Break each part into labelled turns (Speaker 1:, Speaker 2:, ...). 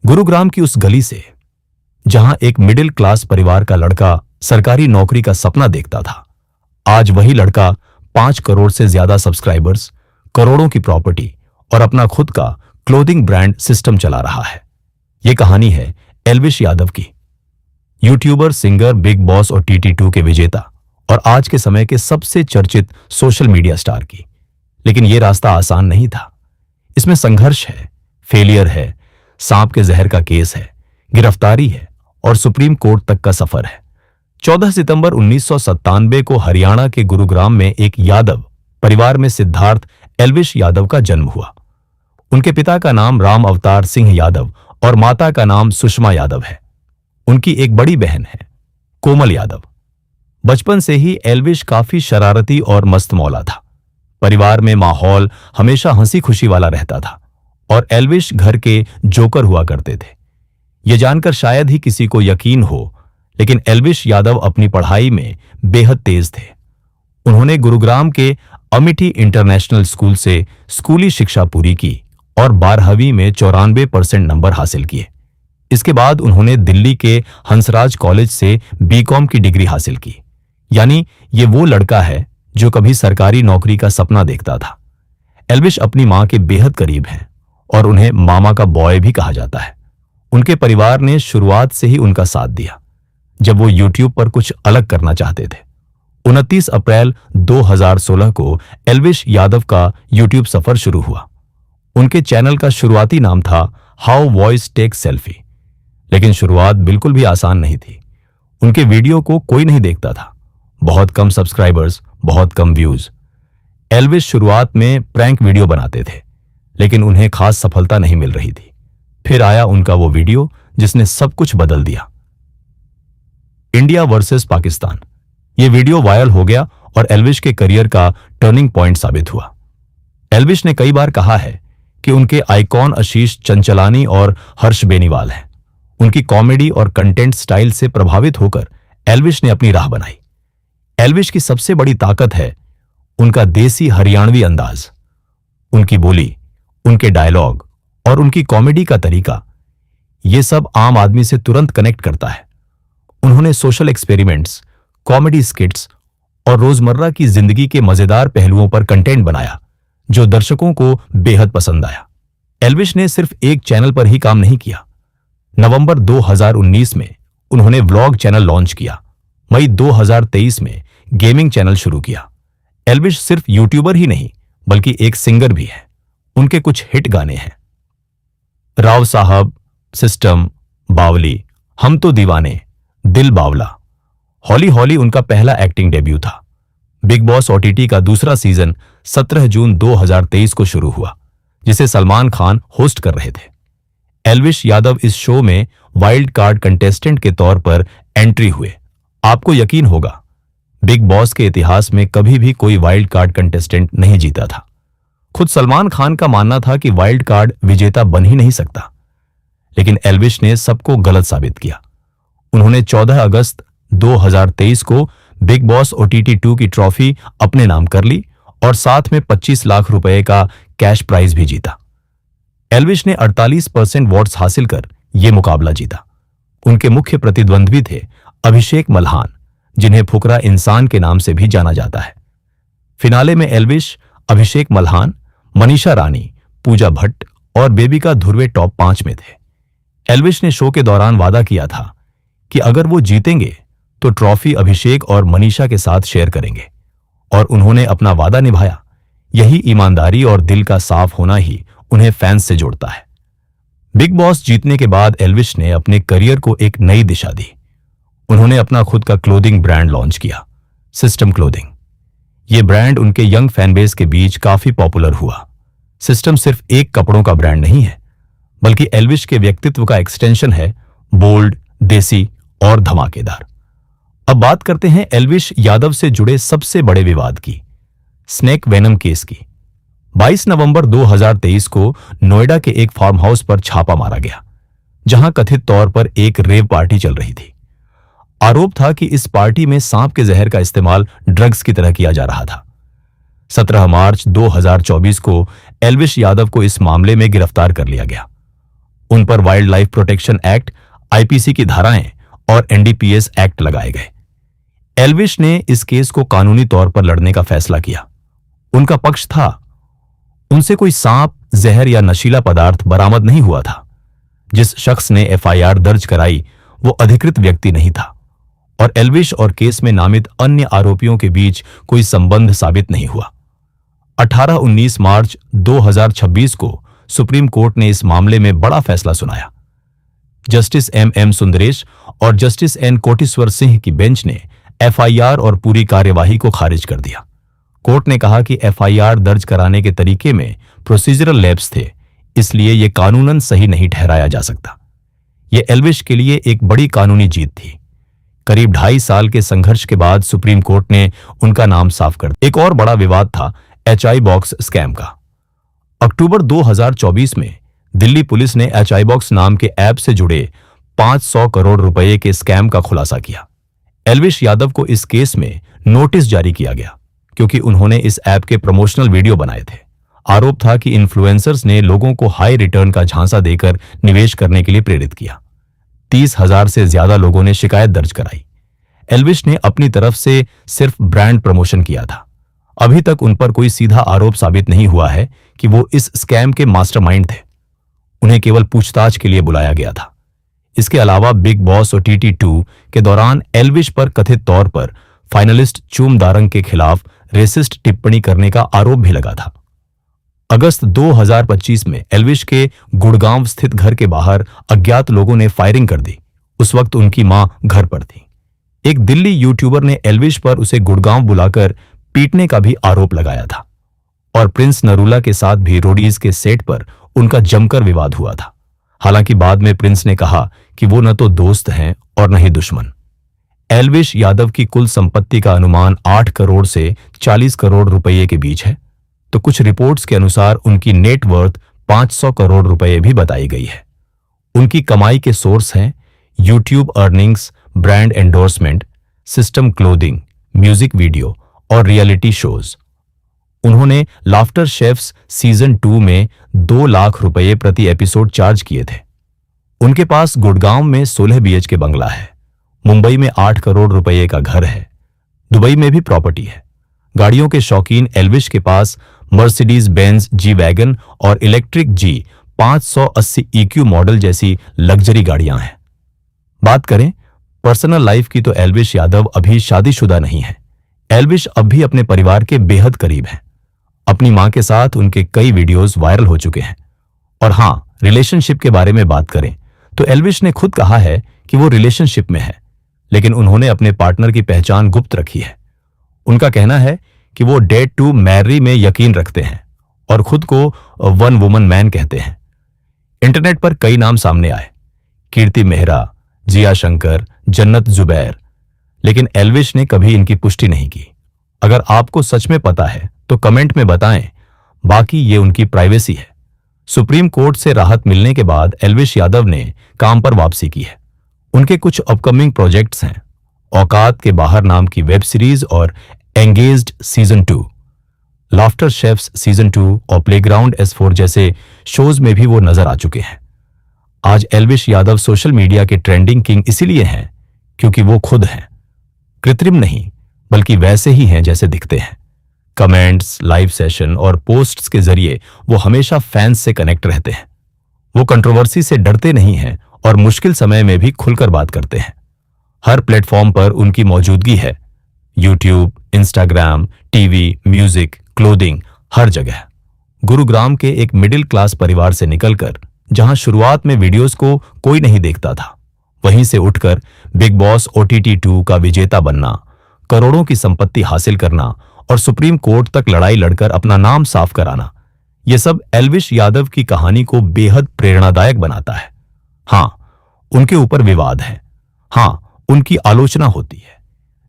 Speaker 1: गुरुग्राम की उस गली से, जहां एक मिडिल क्लास परिवार का लड़का सरकारी नौकरी का सपना देखता था, आज वही लड़का 5 करोड़ से ज्यादा सब्सक्राइबर्स, करोड़ों की प्रॉपर्टी और अपना खुद का क्लोथिंग ब्रांड सिस्टम चला रहा है। यह कहानी है एल्विश यादव की, यूट्यूबर, सिंगर, बिग बॉस और TT2 के विजेता और आज के समय के सबसे चर्चित सोशल मीडिया स्टार की। लेकिन यह रास्ता आसान नहीं था। इसमें संघर्ष है, फेलियर है, सांप के जहर का केस है, गिरफ्तारी है और सुप्रीम कोर्ट तक का सफर है। 14 सितंबर 1997 को हरियाणा के गुरुग्राम में एक यादव परिवार में सिद्धार्थ एल्विश यादव का जन्म हुआ। उनके पिता का नाम राम अवतार सिंह यादव और माता का नाम सुषमा यादव है। उनकी एक बड़ी बहन है, कोमल यादव। बचपन से ही एल्विश काफी शरारती और मस्त मौला था। परिवार में माहौल हमेशा हंसी खुशी वाला रहता था और एल्विश घर के जोकर हुआ करते थे। यह जानकर शायद ही किसी को यकीन हो, लेकिन एल्विश यादव अपनी पढ़ाई में बेहद तेज थे। उन्होंने गुरुग्राम के अमिटी इंटरनेशनल स्कूल से स्कूली शिक्षा पूरी की और 12वीं में 94% नंबर हासिल किए। इसके बाद उन्होंने दिल्ली के हंसराज कॉलेज से बीकॉम की डिग्री हासिल की। यानी ये वो लड़का है जो कभी सरकारी नौकरी का सपना देखता था। एल्विश अपनी मां के बेहद करीब हैं और उन्हें मामा का बॉय भी कहा जाता है। उनके परिवार ने शुरुआत से ही उनका साथ दिया जब वो यूट्यूब पर कुछ अलग करना चाहते थे। 29 अप्रैल 2016 को एल्विश यादव का यूट्यूब सफर शुरू हुआ। उनके चैनल का शुरुआती नाम था हाउ वॉइस टेक सेल्फी। लेकिन शुरुआत बिल्कुल भी आसान नहीं थी। उनके वीडियो को कोई नहीं देखता था, बहुत कम सब्सक्राइबर्स, बहुत कम व्यूज। एल्विश शुरुआत में प्रैंक वीडियो बनाते थे, लेकिन उन्हें खास सफलता नहीं मिल रही थी। फिर आया उनका वो वीडियो जिसने सब कुछ बदल दिया, इंडिया वर्सेस पाकिस्तान। ये वीडियो वायरल हो गया और एल्विश के करियर का टर्निंग पॉइंट साबित हुआ। एल्विश ने कई बार कहा है कि उनके आइकॉन आशीष चंचलानी और हर्ष बेनीवाल हैं। उनकी कॉमेडी और कंटेंट स्टाइल से प्रभावित होकर एल्विश ने अपनी राह बनाई। एल्विश की सबसे बड़ी ताकत है उनका देसी हरियाणवी अंदाज, उनकी बोली, उनके डायलॉग और उनकी कॉमेडी का तरीका। यह सब आम आदमी से तुरंत कनेक्ट करता है। उन्होंने सोशल एक्सपेरिमेंट्स, कॉमेडी स्किट्स और रोजमर्रा की जिंदगी के मजेदार पहलुओं पर कंटेंट बनाया जो दर्शकों को बेहद पसंद आया। एल्विश ने सिर्फ एक चैनल पर ही काम नहीं किया। नवंबर 2019 में उन्होंने व्लॉग चैनल लॉन्च किया। मई 2023 में गेमिंग चैनल शुरू किया। एल्विश सिर्फ यूट्यूबर ही नहीं बल्कि एक सिंगर भी है। उनके कुछ हिट गाने हैं, राव साहब, सिस्टम, बावली, हम तो दीवाने, दिल बावला। हौली हौली उनका पहला एक्टिंग डेब्यू था। बिग बॉस OTT का दूसरा सीजन 17 जून 2023 को शुरू हुआ, जिसे सलमान खान होस्ट कर रहे थे। एल्विश यादव इस शो में वाइल्ड कार्ड कंटेस्टेंट के तौर पर एंट्री हुए। आपको यकीन होगा, बिग बॉस के इतिहास में कभी भी कोई वाइल्ड कार्ड कंटेस्टेंट नहीं जीता था। खुद सलमान खान का मानना था कि वाइल्ड कार्ड विजेता बन ही नहीं सकता, लेकिन एल्विश ने सबको गलत साबित किया। उन्होंने 14 अगस्त 2023 को बिग बॉस OTT2 की ट्रॉफी अपने नाम कर ली और साथ में 25 लाख रुपए का कैश प्राइज भी जीता। एल्विश ने 48% वोट्स हासिल कर यह मुकाबला जीता। उनके मुख्य प्रतिद्वंद्वी थे अभिषेक मल्हान, जिन्हें फुकरा इंसान के नाम से भी जाना जाता है। फिनाले में एल्विश, अभिषेक मल्हान, मनीषा रानी, पूजा भट्ट और बेबिका धुर्वे टॉप 5 में थे। एल्विश ने शो के दौरान वादा किया था कि अगर वो जीतेंगे तो ट्रॉफी अभिषेक और मनीषा के साथ शेयर करेंगे, और उन्होंने अपना वादा निभाया। यही ईमानदारी और दिल का साफ होना ही उन्हें फैंस से जोड़ता है। बिग बॉस जीतने के बाद एल्विश ने अपने करियर को एक नई दिशा दी। उन्होंने अपना खुद का क्लोथिंग ब्रांड लॉन्च किया, सिस्टम क्लोथिंग। यह ब्रांड उनके यंग फैन बेस के बीच काफी पॉपुलर हुआ। सिस्टम सिर्फ एक कपड़ों का ब्रांड नहीं है, बल्कि एल्विश के व्यक्तित्व का एक्सटेंशन है, बोल्ड, देसी और धमाकेदार। अब बात करते हैं एल्विश यादव से जुड़े सबसे बड़े विवाद की, स्नेक वेनम केस की। 22 नवंबर 2023 को नोएडा के एक फार्म हाउस पर छापा मारा गया, जहां कथित तौर पर एक रेव पार्टी चल रही थी। आरोप था कि इस पार्टी में सांप के जहर का इस्तेमाल ड्रग्स की तरह किया जा रहा था। 17 मार्च 2024 को एल्विश यादव को इस मामले में गिरफ्तार कर लिया गया। उन पर wild life protection act, IPC की धाराएं और एनडीपीएस एक्ट लगाए गए। एल्विश ने इस केस को कानूनी तौर पर लड़ने का फैसला किया। उनका पक्ष था, उनसे कोई सांप, जहर या नशीला पदार्थ बरामद नहीं हुआ था। जिस शख्स ने एफआईआर दर्ज कराई वो अधिकृत व्यक्ति नहीं था और एल्विश और केस में नामित अन्य आरोपियों के बीच कोई संबंध साबित नहीं हुआ। 18-19 मार्च 2026 को सुप्रीम कोर्ट ने इस मामले में बड़ा फैसला सुनाया। जस्टिस एम सुंदरेश और जस्टिस एन कोटेश्वर सिंह की बेंच ने एफआईआर और पूरी कार्यवाही को खारिज कर दिया। कोर्ट ने कहा कि एफआईआर दर्ज कराने के तरीके में प्रोसीजरल लैप्स थे, इसलिए यह कानूनन सही नहीं ठहराया जा सकता। यह एल्विश के लिए एक बड़ी कानूनी जीत थी। करीब 2.5 साल के संघर्ष के बाद सुप्रीम कोर्ट ने उनका नाम साफ कर दिया। एक और बड़ा विवाद था HI बॉक्स स्कैम का। अक्टूबर 2024 में दिल्ली पुलिस ने HI बॉक्स नाम के ऐप से जुड़े 500 करोड़ रुपए के स्कैम का खुलासा किया। एल्विश यादव को इस केस में नोटिस जारी किया गया क्योंकि उन्होंने इस ऐप के प्रमोशनल वीडियो बनाए थे। आरोप था कि इन्फ्लुएंसर्स ने लोगों को हाई रिटर्न का झांसा देकर निवेश करने के लिए प्रेरित किया। 30,000 से ज्यादा लोगों ने शिकायत दर्ज कराई। एल्विश ने अपनी तरफ से सिर्फ ब्रांड प्रमोशन किया था। अभी तक उन पर कोई सीधा आरोप साबित नहीं हुआ है कि वो इस स्कैम के मास्टरमाइंड थे। उन्हें केवल पूछताछ के लिए बुलाया गया था। इसके अलावा बिग बॉस OTT 2 के दौरान एल्विश पर कथित तौर पर फाइनलिस्ट चूम दारंग के खिलाफ रेसिस्ट टिप्पणी करने का आरोप भी लगा था। अगस्त 2025 में एल्विश के गुड़गांव स्थित घर के बाहर अज्ञात लोगों ने फायरिंग कर दी। उस वक्त उनकी मां घर पर थी। एक दिल्ली यूट्यूबर ने एल्विश पर उसे गुड़गांव बुलाकर पीटने का भी आरोप लगाया था और प्रिंस नरूला के साथ भी रोडीज के सेट पर उनका जमकर विवाद हुआ था। हालांकि बाद में प्रिंस ने कहा कि वो न तो दोस्त हैं और न ही दुश्मन। एल्विश यादव की कुल संपत्ति का अनुमान 8 करोड़ से 40 करोड़ रुपए के बीच है, तो कुछ रिपोर्ट्स के अनुसार उनकी नेट वर्थ 500 करोड़ रुपए भी बताई गई है। उनकी कमाई के सोर्स हैं YouTube earnings, brand endorsement, system clothing, music video और रियलिटी शोज। उन्होंने लाफ्टर शेफ्स सीजन 2 में 2 लाख रुपए प्रति एपिसोड चार्ज किए थे। उनके पास गुड़गांव में 16 BHK बंगला है, मुंबई में 8 करोड़ रुपए का घर है, दुबई में भी प्रॉपर्टी है। गाड़ियों के शौकीन एल्विश के पास मर्सिडीज बेंज जी वैगन और इलेक्ट्रिक G 580 EQ मॉडल जैसी लग्जरी गाड़ियां हैं। बात करें पर्सनल लाइफ की तो एल्विश यादव अभी शादीशुदा नहीं है। एल्विश अब भी अपने परिवार के बेहद करीब हैं। अपनी मां के साथ उनके कई वीडियोस वायरल हो चुके हैं। और हां, रिलेशनशिप के बारे में बात करें तो एल्विश ने खुद कहा है कि वो रिलेशनशिप में है, लेकिन उन्होंने अपने पार्टनर की पहचान गुप्त रखी है। उनका कहना है कि वो डेट टू मैरी में यकीन रखते हैं और खुद को वन वुमन मैन कहते हैं। इंटरनेट पर कई नाम सामने आए, कीर्ति मेहरा, जिया शंकर, जन्नत जुबैर, लेकिन एल्विश ने कभी इनकी पुष्टि नहीं की। अगर आपको सच में पता है तो कमेंट में बताएं, बाकी ये उनकी प्राइवेसी है। सुप्रीम कोर्ट से राहत मिलने के बाद एल्विश यादव ने काम पर वापसी की है। उनके कुछ अपकमिंग प्रोजेक्ट्स हैं, औकात के बाहर नाम की वेब सीरीज और engaged season 2, laughter chefs season 2 और प्लेग्राउंड S4 जैसे शोज में भी वो नजर आ चुके हैं। आज एल्विश यादव सोशल मीडिया के ट्रेंडिंग किंग इसीलिए हैं क्योंकि वो खुद हैं, कृत्रिम नहीं बल्कि वैसे ही हैं जैसे दिखते हैं। कमेंट्स, लाइव सेशन और पोस्ट्स के जरिए वो हमेशा फैंस से कनेक्ट रहते हैं। वो कंट्रोवर्सी से डरते नहीं हैं और मुश्किल समय में भी खुलकर बात करते हैं। हर प्लेटफॉर्म पर उनकी मौजूदगी है, YouTube, Instagram, TV, music, clothing, हर जगह। गुरुग्राम के एक मिडिल क्लास परिवार से निकलकर जहां शुरुआत में वीडियोस को कोई नहीं देखता था, वहीं से उठकर बिग बॉस OTT 2 का विजेता बनना, करोड़ों की संपत्ति हासिल करना और सुप्रीम कोर्ट तक लड़ाई लड़कर अपना नाम साफ कराना, यह सब एल्विश यादव की कहानी को बेहद प्रेरणादायक बनाता है। हां, उनके ऊपर विवाद है, हां, उनकी आलोचना होती है,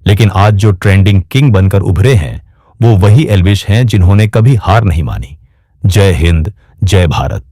Speaker 1: लेकिन आज जो ट्रेंडिंग किंग बनकर उभरे हैं वो वही एल्विश हैं जिन्होंने कभी हार नहीं मानी। जय हिंद, जय भारत।